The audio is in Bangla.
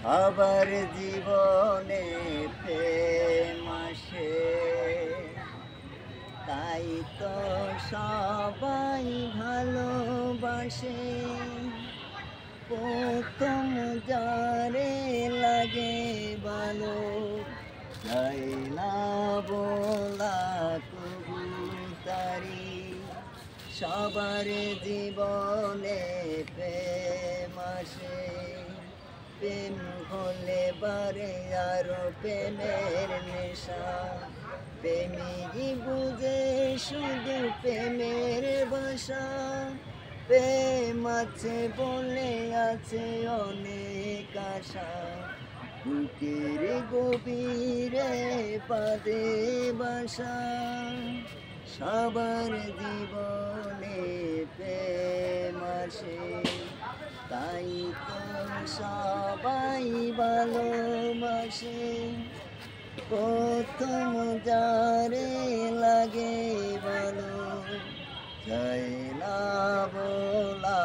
সবার জীবনে প্রেম আসে, তাই তো সবাই ভালোবাসে। প্রথম যারে লাগে ভালো, যায় না বলা কবু তারি। সবার জীবনে প্রেম আসে, প্রেম হলে বারে আরো প্রেমের নেশা। প্রেমিকই বুঝে শুধু প্রেমের ভাষা। প্রেম আছে বলে আছে অনেক আশা, বুকের গভীরে বাঁধে বাসা। সবার জীবনে প্রেম আসে, তাই তো সবাই ভালোবাসে। প্রথম যারে লাগে ভালো, যায় না বলা